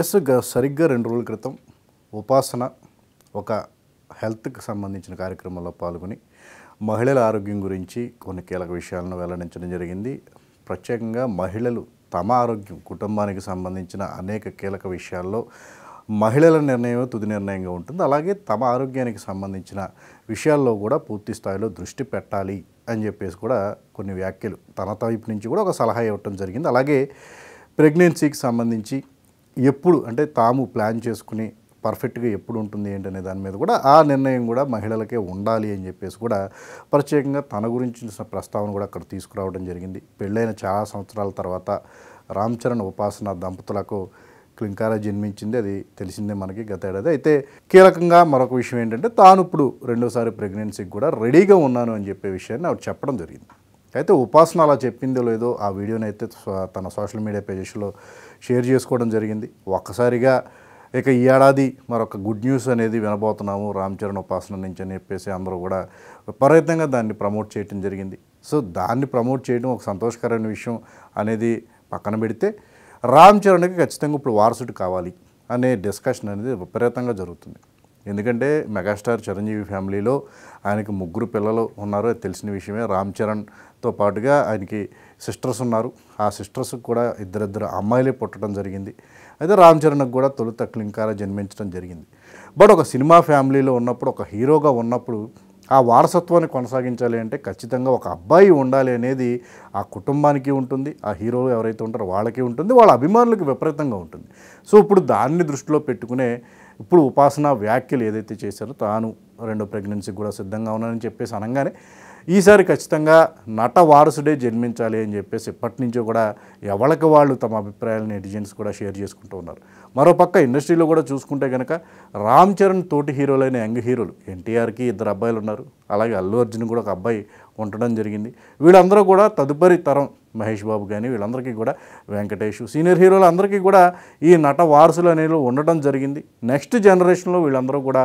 సరిగ్గా 2 రోజుల క్రితం ఉపాసన ఒక హెల్త్‌కి సంబంధించిన కార్యక్రమంలో పాల్గొని మహిళల ఆరోగ్యం గురించి కొన్ని కీలక విషయాలను వెల్లడించడం జరిగింది. ప్రత్యేకంగా మహిళలు తమ ఆరోగ్యం, కుటుంబానికి సంబంధించిన అనేక కీలక విషయాల్లో మహిళల నిర్ణయమే తుది నిర్ణయంగా ఉంటుంది. అలాగే తమ ఆరోగ్యానికి సంబంధించిన విషయాల్లో కూడా పూర్తి స్థాయిలో దృష్టి పెట్టాలి అని చెప్పేసి కూడా కొన్ని వ్యాఖ్యలు తన వైపు నుంచి కూడా ఒక సలహా ఇవ్వటం జరిగింది. అలాగే ప్రెగ్నెన్సీకి సంబంధించి ఎప్పుడు అంటే తాము ప్లాన్ చేసుకుని పర్ఫెక్ట్గా ఎప్పుడు ఉంటుంది ఏంటనే దాని మీద కూడా ఆ నిర్ణయం కూడా మహిళలకే ఉండాలి అని చెప్పేసి కూడా ప్రత్యేకంగా తన గురించిన ప్రస్తావన కూడా అక్కడ తీసుకురావడం జరిగింది. పెళ్ళైన చాలా సంవత్సరాల తర్వాత రామ్ చరణ్ ఉపాసన దంపతులకు క్లింకారా జన్మించింది. అది తెలిసిందే మనకి గత ఏడాది. అయితే కీలకంగా మరొక విషయం ఏంటంటే తాను ఇప్పుడు రెండోసారి ప్రెగ్నెన్సీకి కూడా రెడీగా ఉన్నాను అని చెప్పే విషయాన్ని ఆవిడ చెప్పడం జరిగింది. అయితే ఉపాసన అలా చెప్పిందో లేదో ఆ వీడియోని అయితే తన సోషల్ మీడియా పేజెస్లో షేర్ చేసుకోవడం జరిగింది. ఒక్కసారిగా ఇక ఈ ఏడాది మరొక గుడ్ న్యూస్ అనేది వినబోతున్నాము రామ్ చరణ్ ఉపాసన నుంచి అని చెప్పేసి అందరూ కూడా విపరీతంగా దాన్ని ప్రమోట్ చేయడం జరిగింది. సో దాన్ని ప్రమోట్ చేయడం ఒక సంతోషకరమైన విషయం అనేది పక్కన పెడితే రామ్ చరణ్కి ఖచ్చితంగా ఇప్పుడు వారసుడు కావాలి అనే డిస్కషన్ అనేది విపరీతంగా జరుగుతుంది. ఎందుకంటే మెగాస్టార్ చిరంజీవి ఫ్యామిలీలో ఆయనకి 3 పిల్లలు ఉన్నారు, అది తెలిసిన విషయమే. రామ్ చరణ్తో పాటుగా ఆయనకి సిస్టర్స్ ఉన్నారు. ఆ సిస్టర్స్కి కూడా ఇద్దరిద్దరు అమ్మాయిలే పుట్టడం జరిగింది. అయితే రామ్ చరణ్కి కూడా తొలుత క్లింకారా జన్మించడం జరిగింది. బట్ ఒక సినిమా ఫ్యామిలీలో ఉన్నప్పుడు, ఒక హీరోగా ఉన్నప్పుడు ఆ వారసత్వాన్ని కొనసాగించాలి అంటే ఖచ్చితంగా ఒక అబ్బాయి ఉండాలి అనేది ఆ కుటుంబానికి ఉంటుంది, ఆ హీరోలు ఎవరైతే ఉంటారో వాళ్ళకి ఉంటుంది, వాళ్ళ అభిమానులకు విపరీతంగా ఉంటుంది. సో ఇప్పుడు దాన్ని దృష్టిలో పెట్టుకునే ఇప్పుడు ఉపాసన వ్యాఖ్యలు ఏదైతే చేశారో తాను 2వ ప్రెగ్నెన్సీకి కూడా సిద్ధంగా ఉన్నానని చెప్పేసి అనగానే ఈసారి ఖచ్చితంగా నట వారసుడే జన్మించాలి అని చెప్పేసి ఎప్పటి నుంచో కూడా ఎవరికి వాళ్ళు తమ అభిప్రాయాలను నెటిజన్స్ కూడా షేర్ చేసుకుంటూ ఉన్నారు. మరోపక్క ఇండస్ట్రీలో కూడా చూసుకుంటే కనుక రామ్ చరణ్ తోటి హీరోలైన యంగ్ హీరోలు ఎన్టీఆర్కి 2 అబ్బాయిలు ఉన్నారు, అలాగే అల్లు అర్జున్ కూడా ఒక అబ్బాయి ఉండడం జరిగింది. వీళ్ళందరూ కూడా తదుపరి తరం మహేష్ బాబు కానీ వీళ్ళందరికీ కూడా వెంకటేష్ సీనియర్ హీరోలు అందరికీ కూడా ఈ నట వారసులు అనేవి ఉండడం జరిగింది. నెక్స్ట్ జనరేషన్లో వీళ్ళందరూ కూడా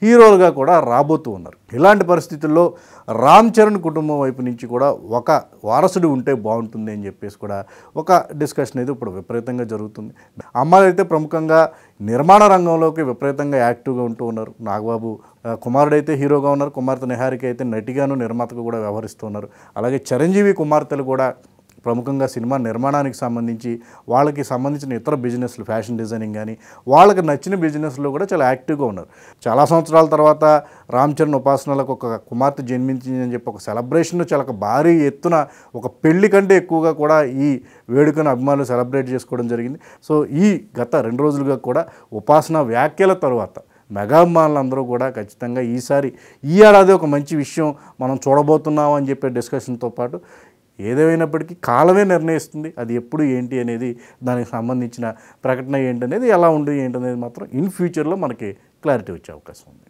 హీరోలుగా కూడా రాబోతూ ఉన్నారు. ఇలాంటి పరిస్థితుల్లో రామ్ చరణ్ కుటుంబం వైపు నుంచి కూడా ఒక వారసుడు ఉంటే బాగుంటుంది అని చెప్పేసి కూడా ఒక డిస్కషన్ అయితే ఇప్పుడు విపరీతంగా జరుగుతుంది. అమ్మాయిలు అయితే ప్రముఖంగా నిర్మాణ రంగంలోకి విపరీతంగా యాక్టివ్గా ఉంటూ ఉన్నారు. నాగబాబు కుమారుడైతే హీరోగా ఉన్నారు, కుమార్తె నిహారిక అయితే నటిగాను నిర్మాతగా కూడా వ్యవహరిస్తూ ఉన్నారు. అలాగే చిరంజీవి కుమార్తెలు కూడా ప్రముఖంగా సినిమా నిర్మాణానికి సంబంధించి వాళ్ళకి సంబంధించిన ఇతర బిజినెస్లు, ఫ్యాషన్ డిజైనింగ్ కానీ వాళ్ళకి నచ్చిన బిజినెస్లో కూడా చాలా యాక్టివ్గా ఉన్నారు. చాలా సంవత్సరాల తర్వాత రామ్ చరణ్ ఉపాసనలకు ఒక కుమార్తె జన్మించిందని చెప్పి ఒక సెలబ్రేషన్ చాలా భారీ ఎత్తున ఒక పెళ్లి కంటే ఎక్కువగా కూడా ఈ వేడుకను అభిమానులు సెలబ్రేట్ చేసుకోవడం జరిగింది. సో ఈ గత 2 రోజులుగా కూడా ఉపాసన వ్యాఖ్యల తర్వాత మెగాభిమానులందరూ కూడా ఖచ్చితంగా ఈసారి ఈ ఏడాది ఒక మంచి విషయం మనం చూడబోతున్నాం అని చెప్పే డిస్కషన్తో పాటు ఏదేమైనప్పటికీ కాలమే నిర్ణయిస్తుంది అది ఎప్పుడు ఏంటి అనేది, దానికి సంబంధించిన ప్రకటన ఏంటనేది, ఎలా ఉండి ఏంటనేది మాత్రం ఇన్ ఫ్యూచర్లో మనకి క్లారిటీ వచ్చే అవకాశం ఉంది.